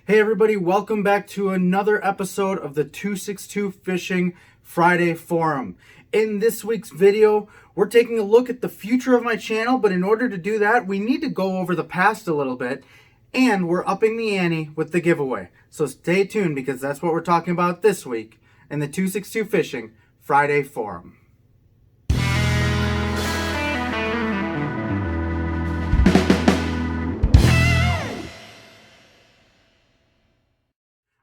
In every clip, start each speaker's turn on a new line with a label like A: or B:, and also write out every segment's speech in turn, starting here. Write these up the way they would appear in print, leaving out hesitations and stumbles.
A: Hey everybody, welcome back to another episode of the 262 Fishing Friday Forum. In this week's video, we're taking a look at the future of my channel, but in order to do that, we need to go over the past a little bit, and we're upping the ante with the giveaway. So stay tuned because that's what we're talking about this week in the 262 Fishing Friday Forum.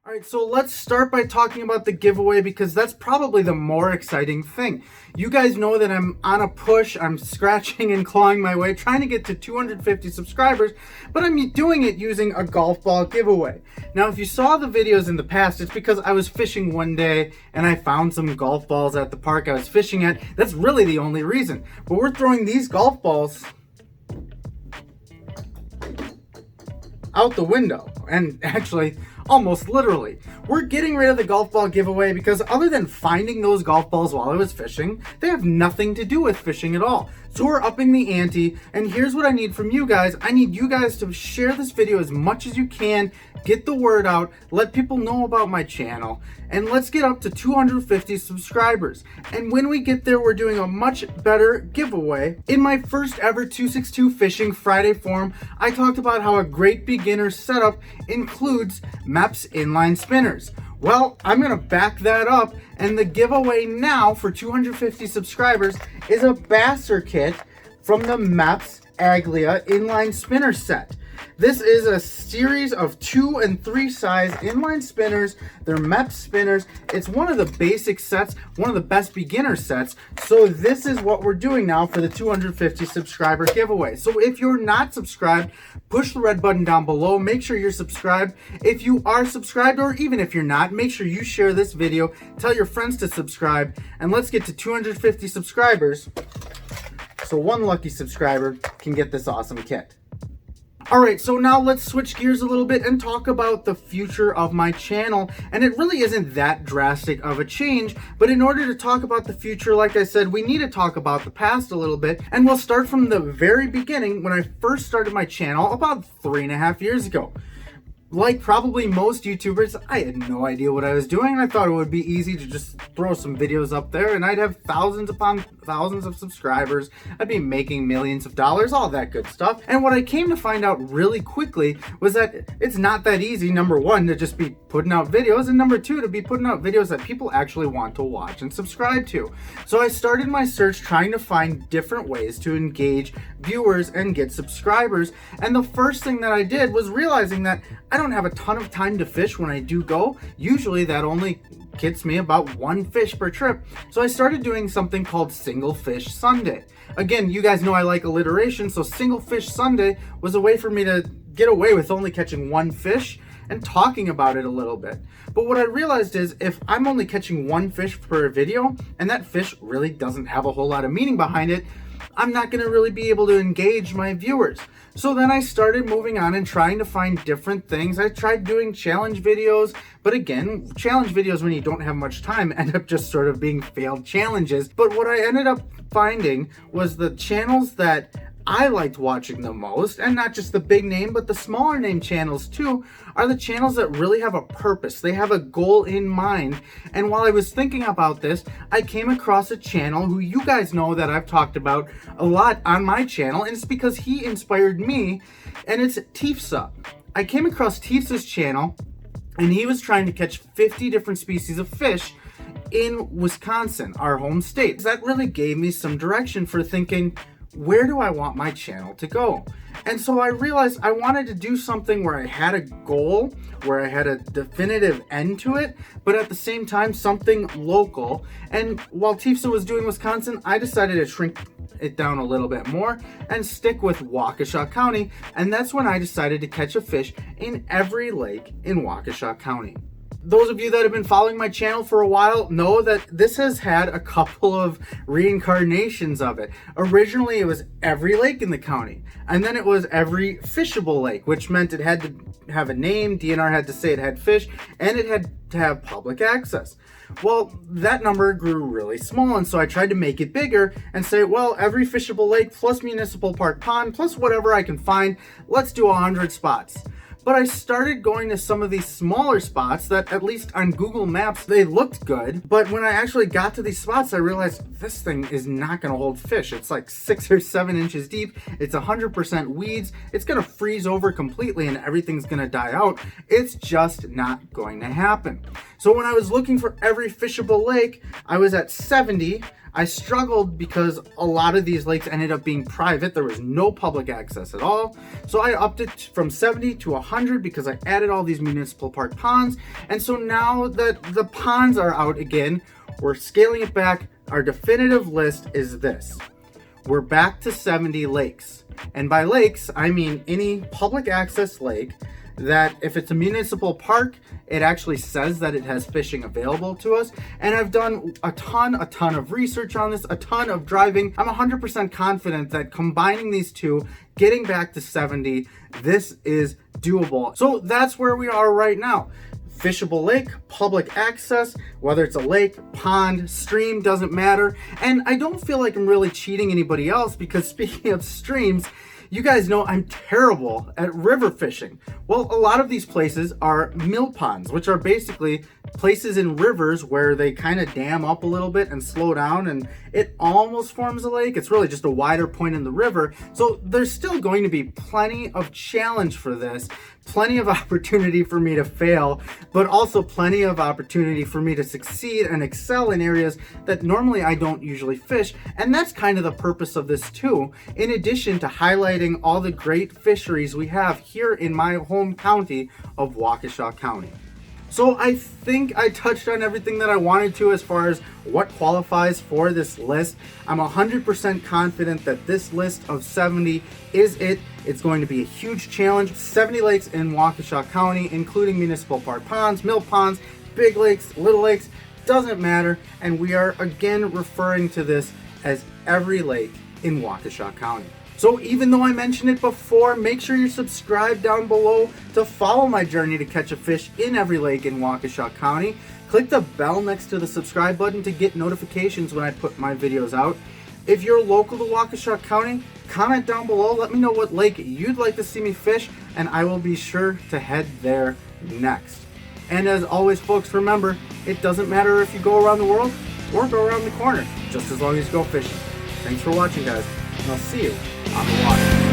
A: All right, so let's start by talking about the giveaway because that's probably the more exciting thing. You guys know that I'm on a push. I'm scratching and clawing my way, trying to get to 250 subscribers, but I'm doing it using a golf ball giveaway. Now, if you saw the videos in the past, it's because I was fishing one day and I found some golf balls at the park I was fishing at. That's really the only reason. But we're throwing these golf balls out the window, and actually almost literally. We're getting rid of the golf ball giveaway because other than finding those golf balls while I was fishing, they have nothing to do with fishing at all. So we're upping the ante, and here's what I need from you guys. I need you guys to share this video as much as you can, get the word out, let people know about my channel, and let's get up to 250 subscribers. And when we get there, we're doing a much better giveaway. In my first ever 262 Fishing Friday Forum, I talked about how a great beginner setup includes MEPS inline spinners. Well, I'm gonna back that up, and the giveaway now for 250 subscribers is a Basser kit from the MEPS Aglia inline spinner set. This is a series of 2 and 3 size inline spinners. They're MEPS spinners. It's one of the basic sets, one of the best beginner sets. So this is what we're doing now for the 250 subscriber giveaway. So if you're not subscribed, push the red button down below. Make sure you're subscribed. If you are subscribed, or even if you're not, make sure you share this video. Tell your friends to subscribe, and let's get to 250 subscribers so one lucky subscriber can get this awesome kit. All right, so now let's switch gears a little bit and talk about the future of my channel. And it really isn't that drastic of a change, but in order to talk about the future, like I said, we need to talk about the past a little bit. And we'll start from the very beginning when I first started my channel about 3.5 years ago. Like probably most YouTubers, I had no idea what I was doing. I thought it would be easy to just throw some videos up there and I'd have thousands upon thousands of subscribers. I'd be making millions of dollars, all that good stuff. And what I came to find out really quickly was that it's not that easy, number one, to just be putting out videos, and number two, to be putting out videos that people actually want to watch and subscribe to. So I started my search trying to find different ways to engage viewers and get subscribers. And the first thing that I did was realizing that I don't have a ton of time to fish when I do go. Usually that only gets me about 1 fish per trip. So I started doing something called Single Fish Sunday. Again, you guys know I like alliteration, so Single Fish Sunday was a way for me to get away with only catching 1 fish and talking about it a little bit. But what I realized is if I'm only catching 1 fish per video and that fish really doesn't have a whole lot of meaning behind it, I'm not going to really be able to engage my viewers. So then I started moving on and trying to find different things. I tried doing challenge videos, but again, challenge videos when you don't have much time end up just sort of being failed challenges. But what I ended up finding was the channels that I liked watching the most, and not just the big name, but the smaller name channels too, are the channels that really have a purpose. They have a goal in mind. And while I was thinking about this, I came across a channel who you guys know that I've talked about a lot on my channel, and it's because he inspired me, and it's Tifsa. I came across Tifsa's channel, and he was trying to catch 50 different species of fish in Wisconsin, our home state. That really gave me some direction for thinking, where do I want my channel to go? And so I realized I wanted to do something where I had a goal, where I had a definitive end to it, but at the same time, something local. And while Tifsa was doing Wisconsin, I decided to shrink it down a little bit more and stick with Waukesha County. And that's when I decided to catch a fish in every lake in Waukesha County. Those of you that have been following my channel for a while know that this has had a couple of reincarnations of it. Originally, it was every lake in the county, and then it was every fishable lake, which meant it had to have a name, DNR had to say it had fish, and it had to have public access. Well, that number grew really small, and so I tried to make it bigger and say, well, every fishable lake plus municipal park pond plus whatever I can find, let's do 100 spots. But I started going to some of these smaller spots that, at least on Google Maps, they looked good. But when I actually got to these spots, I realized this thing is not going to hold fish. It's like 6 or 7 inches deep. It's 100% weeds. It's going to freeze over completely and everything's going to die out. It's just not going to happen. So when I was looking for every fishable lake, I was at 70. I struggled because a lot of these lakes ended up being private. There was no public access at all. So I upped it from 70 to 100 because I added all these municipal park ponds. And so now that the ponds are out again, we're scaling it back. Our definitive list is this. We're back to 70 lakes. And by lakes, I mean any public access lake that if it's a municipal park, it actually says that it has fishing available to us. And I've done a ton of research on this, a ton of driving. I'm 100% confident that combining these two, getting back to 70, this is doable. So that's where we are right now. Fishable lake, public access, whether it's a lake, pond, stream, doesn't matter. And I don't feel like I'm really cheating anybody else because speaking of streams, you guys know I'm terrible at river fishing. Well, a lot of these places are mill ponds, which are basically places in rivers where they kind of dam up a little bit and slow down and it almost forms a lake. It's really just a wider point in the river. So there's still going to be plenty of challenge for this, plenty of opportunity for me to fail, but also plenty of opportunity for me to succeed and excel in areas that normally I don't usually fish. And that's kind of the purpose of this too, in addition to highlighting all the great fisheries we have here in my home county of Waukesha County. So I think I touched on everything that I wanted to as far as what qualifies for this list. I'm 100% confident that this list of 70 is it. It's going to be a huge challenge. 70 lakes in Waukesha County, including municipal park ponds, mill ponds, big lakes, little lakes, doesn't matter. And we are again referring to this as every lake in Waukesha County. So even though I mentioned it before, make sure you're subscribed down below to follow my journey to catch a fish in every lake in Waukesha County. Click the bell next to the subscribe button to get notifications when I put my videos out. If you're local to Waukesha County, comment down below. Let me know what lake you'd like to see me fish, and I will be sure to head there next. And as always, folks, remember, it doesn't matter if you go around the world or go around the corner, just as long as you go fishing. Thanks for watching, guys, and I'll see you on the water.